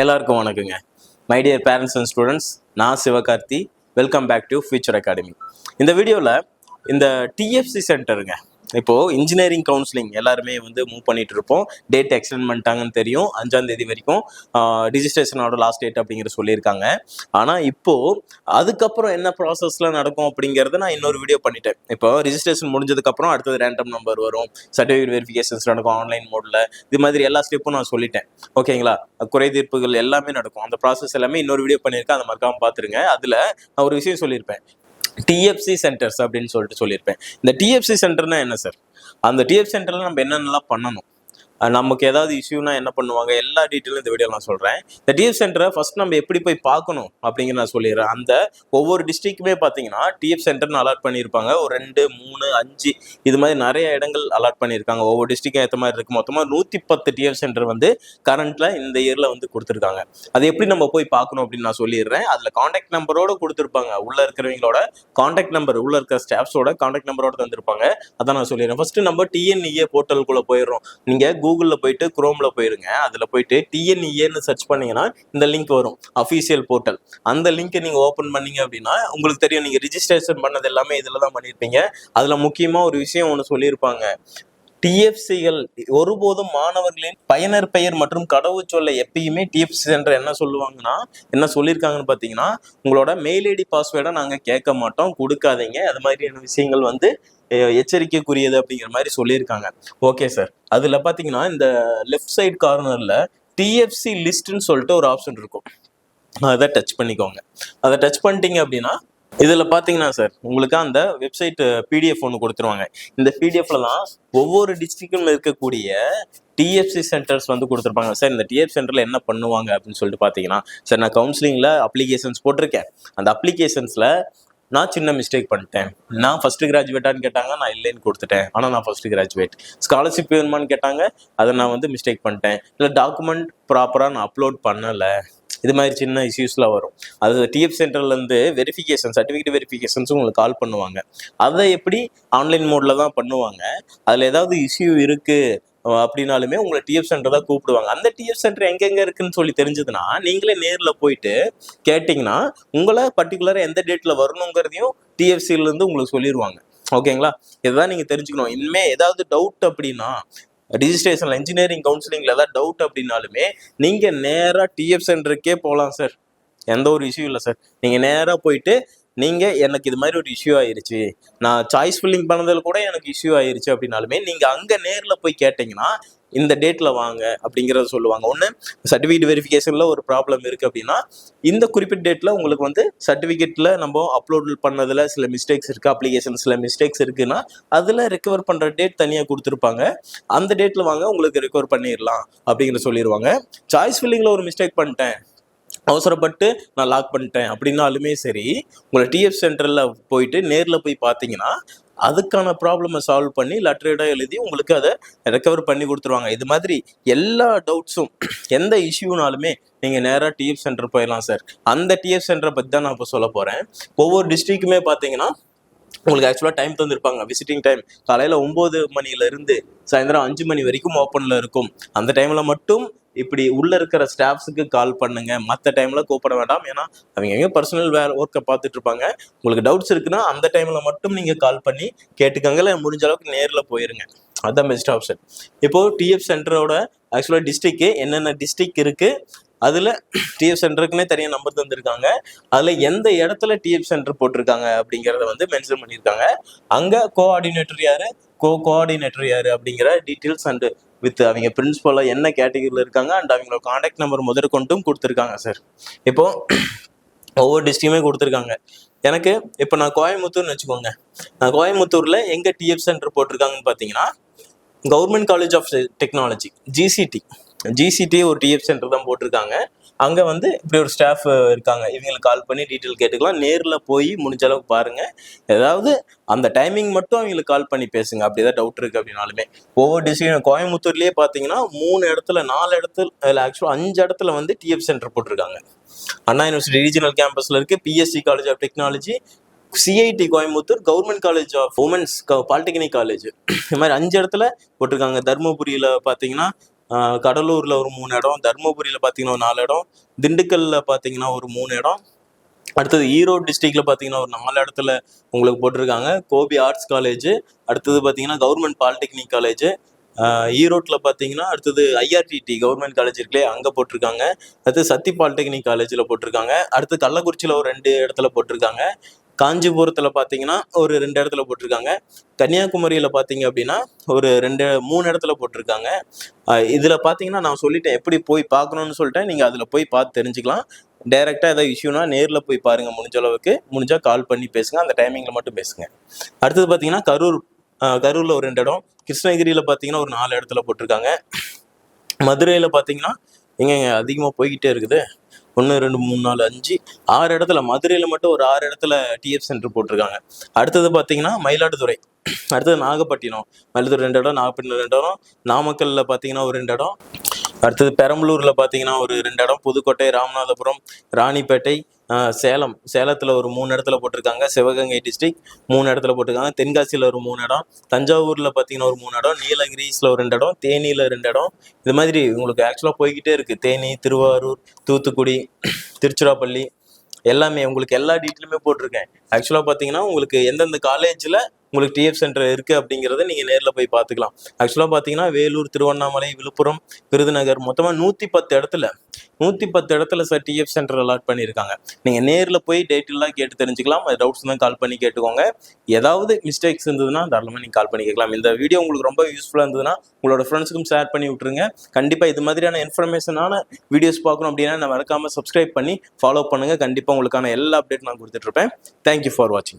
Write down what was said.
எல்லாருக்கும் வணக்கங்க. My dear parents and students, நான் Sivakarthi. Welcome back to future academy. இந்த வீடியோவில் இந்த டிஎஃப்சி சென்டருங்க, இப்போது இன்ஜினியரிங் கவுன்சிலிங் எல்லாருமே வந்து மூவ் பண்ணிட்டு இருப்போம். டேட் எக்ஸ்டெண்ட் பண்ணிட்டாங்கன்னு தெரியும். 5ஆம் தேதி வரைக்கும் ரிஜிஸ்ட்ரேஷனோட லாஸ்ட் டேட் அப்படிங்கிற சொல்லியிருக்காங்க. ஆனால் இப்போது அதுக்கப்புறம் என்ன ப்ராசஸ்லாம் நடக்கும் அப்படிங்கிறத நான் இன்னொரு வீடியோ பண்ணிட்டேன். இப்போ ரிஜிஸ்ட்ரேஷன் முடிஞ்சதுக்கப்புறம் அடுத்தது ரேண்டம் நம்பர் வரும், சர்டிஃபிகேட் வெரிஃபிகேஷன்ஸ் நடக்கும் ஆன்லைன் மோடில். இது மாதிரி எல்லா ஸ்டெப்பும் நான் சொல்லிட்டேன். ஓகேங்களா? குறை தீர்ப்புகள் எல்லாமே நடக்கும். அந்த ப்ராசஸ் எல்லாமே இன்னொரு வீடியோ பண்ணியிருக்கேன், அதை மறக்காமல் பார்த்துருங்க. அதில் நான் ஒரு விஷயம் சொல்லியிருப்பேன், டிஎஃப்சி சென்டர்ஸ் அப்படின்னு சொல்லியிருப்பேன். இந்த டிஎஃப்சி சென்டர்னா என்ன சார்? அந்த டிஎஃப்சி சென்டர்ல நம்ம என்னென்னலாம் பண்ணணும், நமக்கு ஏதாவது இஷ்யூனா என்ன பண்ணுவாங்க, எல்லா டீட்டெயிலும் இந்த வீடியோ நான் சொல்கிறேன். இந்த டிஎஃப் சென்டரை ஃபர்ஸ்ட் நம்ம எப்படி போய் பார்க்கணும் அப்படிங்கிற நான் சொல்லிடுறேன். அந்த ஒவ்வொரு டிஸ்ட்ரிக்ட்டுமே பார்த்தீங்கன்னா டிஎஃப் சென்டர்னு அலாட் பண்ணியிருப்பாங்க. ஒரு 2, 3, 5 இது மாதிரி நிறைய இடங்கள் அலாட் பண்ணியிருக்காங்க. ஒவ்வொரு டிஸ்ட்ரிக்டும் ஏற்ற மாதிரி இருக்குது. மொத்தமாக 110 டிஎஃப் சென்டர் வந்து கரண்ட்டில் இந்த இயரில் வந்து கொடுத்துருக்காங்க. அது எப்படி நம்ம போய் பார்க்கணும் அப்படின்னு நான் சொல்லிடுறேன். அதில் காண்டாக்ட் நம்பரோடு கொடுத்துருப்பாங்க. உள்ளே இருக்கிறவங்களோட காண்டாக்ட் நம்பர், உள்ளே இருக்கிற ஸ்டாஃப்ஸோட காண்டாக்ட் நம்பரோட தந்திருப்பாங்க. அதான் நான் சொல்லிடுறேன். ஃபர்ஸ்ட் நம்ம டிஎன்இஏ போர்ட்டலுக்குள்ளே போயிடுறோம். நீங்கள் கூகுளில் போயிட்டு குரோமில் போயிருங்க. அதில் போயிட்டு டிஎன்இஏன்னு சர்ச் பண்ணீங்கன்னா இந்த லிங்க் வரும், அஃபீஷியல் போர்ட்டல். அந்த லிங்க்கை நீங்கள் ஓப்பன் பண்ணீங்க அப்படின்னா உங்களுக்கு தெரியும், நீங்கள் ரிஜிஸ்ட்ரேஷன் பண்ணது எல்லாமே இதில் தான் பண்ணியிருப்பீங்க. அதில் முக்கியமாக ஒரு விஷயம் ஒன்று சொல்லியிருப்பாங்க. டிஎஃப்சிகள் ஒருபோதும் மாணவர்களின் பயனர் பெயர் மற்றும் கடவுச்சொல்லை எப்பயுமே டிஎஃப்சி சென்டர் என்ன சொல்லுவாங்கன்னா, என்ன சொல்லியிருக்காங்கன்னு பார்த்தீங்கன்னா, உங்களோட மெயில் ஐடி பாஸ்வேர்டை நாங்கள் கேட்க மாட்டோம், கொடுக்காதீங்க. அது மாதிரியான விஷயங்கள் வந்து எச்சரிக்கைக்குரியது அப்படிங்கிற மாதிரி சொல்லியிருக்காங்க. Okay sir. அதில் பார்த்தீங்கன்னா இந்த லெஃப்ட் சைட் கார்னரில் டிஎஃப்சி லிஸ்ட்னு சொல்லிட்டு ஒரு ஆப்ஷன் இருக்கும். அதை டச் பண்ணிக்கோங்க. அதை டச் பண்ணிட்டீங்க அப்படின்னா இதில் பார்த்தீங்கன்னா சார், உங்களுக்கு அந்த வெப்சைட் பிடிஎஃப் ஒன்று கொடுத்துருவாங்க. இந்த பிடிஎஃப்ல தான் ஒவ்வொரு டிஸ்ட்ரிக்டும் இருக்கக்கூடிய டிஎஃப்சி சென்டர்ஸ் வந்து கொடுத்துருப்பாங்க. சார் இந்த டிஎஃப் சென்டரில் என்ன பண்ணுவாங்க அப்படின்னு சொல்லிட்டு பார்த்தீங்கன்னா, சார் நான் கவுன்சிலிங்கில் அப்ளிகேஷன்ஸ் போட்டிருக்கேன். அந்த அப்ளிகேஷன்ஸில் நான் சின்ன மிஸ்டேக் பண்ணிட்டேன். நான் ஃபர்ஸ்ட் கிராஜுவேட்டான்னு கேட்டாங்க, நான் இல்லைன்னு கொடுத்துட்டேன். ஆனால் நான் ஃபர்ஸ்ட் கிராஜுவேட். ஸ்காலர்ஷிப் வேணுமான்னு கேட்டாங்க, அதை நான் வந்து மிஸ்டேக் பண்ணிட்டேன். இல்லை டாக்குமெண்ட் ப்ராப்பராக நான் அப்லோட் பண்ணலை. இது மாதிரி சின்ன இஷ்யூஸ்லாம் வரும். அது டிஎஃப் சென்டர்லேருந்து வெரிஃபிகேஷன், சர்டிஃபிகேட் வெரிஃபிகேஷன்ஸும் உங்களுக்கு கால் பண்ணுவாங்க. அதை எப்படி ஆன்லைன் மோடில் தான் பண்ணுவாங்க. அதில் ஏதாவது இஷ்யூ இருக்குது அப்படின்னாலுமே உங்களை டிஎஃப் சென்டர் தான் கூப்பிடுவாங்க. அந்த டிஎஃப் சென்டர் எங்கெங்கே இருக்குன்னு சொல்லி தெரிஞ்சதுன்னா நீங்களே நேரில் போயிட்டு கேட்டிங்கன்னா உங்களை பர்டிகுலராக எந்த டேட்டில் வரணுங்கிறதையும் டிஎஃப்சிலேருந்து உங்களுக்கு சொல்லிடுவாங்க. ஓகேங்களா? இதுதான் நீங்கள் தெரிஞ்சுக்கணும். இனிமேல் ஏதாவது டவுட் அப்படின்னா, ரிஜிஸ்ட்ரேஷன்ல இன்ஜினியரிங் கவுன்சிலிங்ல ஏதாவது டவுட் அப்படின்னாலுமே நீங்க நேரா டிஎஃப் சென்டருக்கே போகலாம் சார். எந்த ஒரு இஷ்யூ இல்லை சார். நீங்க நேரா போயிட்டு நீங்க எனக்கு இது மாதிரி ஒரு இஷ்யூ ஆயிருச்சு, நான் சாய்ஸ் ஃபில்லிங் பண்ணதில் கூட எனக்கு இஷ்யூ ஆயிருச்சு அப்படின்னாலுமே நீங்க அங்க நேர்ல போய் கேட்டீங்கன்னா இந்த டேட்ல வாங்க அப்படிங்கிறத சொல்லுவாங்க. ஒன்று சர்டிஃபிகேட் வெரிஃபிகேஷன்ல ஒரு ப்ராப்ளம் இருக்கு அப்படின்னா இந்த குறிப்பிட்ட டேட்ல உங்களுக்கு வந்து சர்டிஃபிகேட்ல நம்ம அப்லோட் பண்ணதுல சில மிஸ்டேக்ஸ் இருக்கு, அப்ளிகேஷன்ஸ்ல மிஸ்டேக்ஸ் இருக்குன்னா அதுல ரெக்கவர் பண்ற டேட் தனியாக கொடுத்துருப்பாங்க. அந்த டேட்ல வாங்க, உங்களுக்கு ரெக்கவர் பண்ணிடலாம் அப்படிங்கிற சொல்லிடுவாங்க. சாய்ஸ் ஃபில்லிங்ல ஒரு மிஸ்டேக் பண்ணிட்டேன், அவசரப்பட்டு நான் லாக் பண்ணிட்டேன் அப்படின்னாலுமே சரி, உங்களை டிஎஃப் சென்டரில் போயிட்டு நேரில் போய் பார்த்தீங்கன்னா அதுக்கான ப்ராப்ளமை சால்வ் பண்ணி லெட்டரேடாக எழுதி உங்களுக்கு அதை ரெக்கவர் பண்ணி கொடுத்துருவாங்க. இது மாதிரி எல்லா டவுட்ஸும் எந்த இஷ்யூனாலுமே நீங்கள் நேராக டிஎஃப் சென்டர் போயிடலாம் சார். அந்த டிஎஃப் சென்டரை பற்றி தான் நான் இப்போ சொல்ல போகிறேன். ஒவ்வொரு டிஸ்ட்ரிக்ட்டுமே பார்த்தீங்கன்னா உங்களுக்கு ஆக்சுவலாக டைம் தந்துருப்பாங்க. விசிட்டிங் டைம் காலையில் 9 மணிலேருந்து சாயந்தரம் 5 மணி வரைக்கும் ஓப்பனில் இருக்கும். அந்த டைமில் மட்டும் இப்படி உள்ள இருக்கிற ஸ்டாஃப்ஸுக்கு கால் பண்ணுங்க, மற்ற டைம்ல கூப்பிட வேண்டாம். ஏன்னா அவங்க எங்க பர்சனல் ஒர்க்கை பார்த்துட்டு இருப்பாங்க. உங்களுக்கு டவுட்ஸ் இருக்குன்னா அந்த டைம்ல மட்டும் நீங்க கால் பண்ணி கேட்டுக்கங்க. இல்லை முடிஞ்ச அளவுக்கு நேரில் போயிருங்க, அதுதான் பெஸ்ட் ஆப்ஷன். இப்போ டிஎஃப் சென்டரோட ஆக்சுவலாக டிஸ்ட்ரிக்ட் என்னென்ன டிஸ்ட்ரிக்ட் இருக்கு, அதுல டிஎஃப் சென்டருக்குன்னே தனியாக நம்பர் தந்திருக்காங்க. அதுல எந்த இடத்துல டிஎஃப் சென்டர் போட்டிருக்காங்க அப்படிங்கிறத வந்து மென்ஷன் பண்ணியிருக்காங்க. அங்க கோஆர்டினேட்டர் யாரு, கோஆர்டினேட்டர் யாரு அப்படிங்கிற டீட்டெயில்ஸ் அண்ட் வித் அவங்க பிரின்சிபலா என்ன கேட்டகரியில் இருக்காங்க அண்ட் அவங்களோட கான்டாக்ட் நம்பர் முதற்கொண்டும் கொடுத்துருக்காங்க சார். இப்போ ஒவ்வொரு டிஸ்ட்ரிக்ட்டுமே கொடுத்துருக்காங்க. எனக்கு இப்போ நான் கோயம்புத்தூர்னு வச்சுக்கோங்க. நான் கோயம்புத்தூர்ல எங்க டிஎஃப் சென்டர் போட்டிருக்காங்கன்னு பார்த்தீங்கன்னா government college of technology GCT ஒரு டிஎஃப் சென்டர் தான் போட்டிருக்காங்க. அங்கே வந்து இப்படி ஒரு ஸ்டாஃப் இருக்காங்க. இவங்களுக்கு கால் பண்ணி டீட்டெயில் கேட்டுக்கலாம். நேரில் போய் முடிஞ்ச அளவுக்கு பாருங்க. ஏதாவது அந்த டைமிங் மட்டும் அவங்களுக்கு கால் பண்ணி பேசுங்க, அப்படி ஏதாவது டவுட் இருக்கு அப்படின்னாலுமே. ஒவ்வொரு டிஸ்ட்ரிக்ட் கோயம்புத்தூர்லேயே பார்த்தீங்கன்னா 3 இடத்துல 4 இடத்துல இல்லை ஆக்சுவலாக 5 இடத்துல வந்து டிஎஃப் சென்டர் போட்டிருக்காங்க. அண்ணா யூனிவர்சிட்டி ரீஜனல் கேம்பஸ்ல இருக்கு, PSG college of technology, CIT Coimbatore, government college of womens polytechnic college, இது மாதிரி 5 இடத்துல போட்டிருக்காங்க. தருமபுரியில் பார்த்தீங்கன்னா கடலூரில் ஒரு 3 இடம், தருமபுரியில் பார்த்தீங்கன்னா ஒரு 4 இடம், திண்டுக்கல்லில் பார்த்தீங்கன்னா ஒரு 3 இடம், அடுத்தது ஈரோடு டிஸ்ட்ரிக்ட்ல பார்த்தீங்கன்னா ஒரு 4 இடத்துல உங்களுக்கு போட்டிருக்காங்க. கோபி ஆர்ட்ஸ் காலேஜ், அடுத்தது பார்த்தீங்கன்னா கவர்மெண்ட் பாலிடெக்னிக் காலேஜ், ஈரோட்டில் பார்த்தீங்கன்னா அடுத்தது ஐஆர்டிடி கவர்மெண்ட் காலேஜ் இருக்குல்லையே அங்கே போட்டிருக்காங்க. அடுத்து சத்தி பாலிடெக்னிக் காலேஜில் போட்டிருக்காங்க. அடுத்து கள்ளக்குறிச்சியில் ஒரு 2 இடத்துல போட்டிருக்காங்க. காஞ்சிபுரத்தில் பார்த்தீங்கன்னா ஒரு 2 இடத்துல போட்டிருக்காங்க. கன்னியாகுமரியில் பார்த்தீங்க அப்படின்னா ஒரு 3 இடத்துல போட்டிருக்காங்க. இதில் பார்த்தீங்கன்னா நான் சொல்லிட்டேன் எப்படி போய் பார்க்கணுன்னு சொல்லிட்டேன். நீங்கள் அதில் போய் பார்த்து தெரிஞ்சுக்கலாம். டைரெக்டாக ஏதாவது இஷ்யூனா நேரில் போய் பாருங்கள். முடிஞ்ச அளவுக்கு முடிஞ்சால் கால் பண்ணி பேசுங்க. அந்த டைமிங்கில் மட்டும் பேசுங்க. அடுத்தது பார்த்தீங்கன்னா கரூரில் ஒரு 2 இடம், கிருஷ்ணகிரியில் பார்த்தீங்கன்னா ஒரு 4 இடத்துல போட்டிருக்காங்க. மதுரையில் பார்த்தீங்கன்னா எங்கெங்க அதிகமாக போய்கிட்டே இருக்குது. 1 2 3 4 5 6 இடத்துல, மதுரையில் மட்டும் ஒரு 6 இடத்துல டிஎஃப் சென்டர் போட்டிருக்காங்க. அடுத்தது பார்த்தீங்கன்னா மயிலாடுதுறை, அடுத்தது நாகப்பட்டினம், மயிலாடுதுறை 2 இடம், நாகப்பட்டினம் 2 இடம், நாமக்கல்லில் பார்த்தீங்கன்னா ஒரு 2 இடம், அடுத்தது பெரம்பலூரில் பார்த்தீங்கன்னா ஒரு 2 இடம், புதுக்கோட்டை, ராமநாதபுரம், ராணிப்பேட்டை, சேலத்தில் ஒரு 3 இடத்துல போட்டிருக்காங்க. சிவகங்கை டிஸ்ட்ரிக்ட் 3 இடத்துல போட்டிருக்காங்க. தென்காசியில் ஒரு 3 இடம், தஞ்சாவூரில் பார்த்தீங்கன்னா ஒரு 3 இடம், நீலகிரிஸில் ஒரு 2 இடம், தேனியில் 2 இடம். இது மாதிரி உங்களுக்கு ஆக்சுவலாக போய்கிட்டே இருக்குது. தேனி, திருவாரூர், தூத்துக்குடி, திருச்சிராப்பள்ளி எல்லாமே உங்களுக்கு எல்லா டீட்டெயிலுமே போட்டிருக்கேன். ஆக்சுவலாக பார்த்தீங்கன்னா உங்களுக்கு எந்தெந்த காலேஜில் உங்களுக்கு டிஎஃப் சென்டர் இருக்குது அப்படிங்கிறத நீங்கள் நேரில் போய் பார்த்துக்கலாம். ஆக்சுவலாக பார்த்தீங்கன்னா வேலூர், திருவண்ணாமலை, விழுப்புரம், விருதுநகர் மொத்தமாக 110 இடத்துல சார் டிஎஃப் சென்டர் அலாட் பண்ணியிருக்காங்க. நீங்கள் நேரில் போய் டேட்டெல்லாம் கேட்டு தெரிஞ்சுக்கலாம். அது டவுட்ஸ் தான் கால் பண்ணி கேட்டுக்கோங்க. ஏதாவது மிஸ்டேக்ஸ் இருந்ததுன்னா தாராளமாக நீங்கள் கால் பண்ணி கேட்கலாம். இந்த வீடியோ உங்களுக்கு ரொம்ப யூஸ்ஃபுல்லாக இருந்ததுன்னா உங்களோட ஃப்ரெண்ட்ஸுக்கும் ஷேர் பண்ணி விட்டுருங்க. கண்டிப்பாக இது மாதிரியான இன்ஃபர்மேஷனான வீடியோஸ் பார்க்கணும் அப்படின்னா நான் மறக்காமல் சப்ஸ்கிரைப் பண்ணி ஃபாலோ பண்ணுங்கள். கண்டிப்பாக உங்களுக்கான எல்லா அப்டேட் நான் கொடுத்துட்ருப்பேன். தேங்க்யூ ஃபார் வாட்சிங்.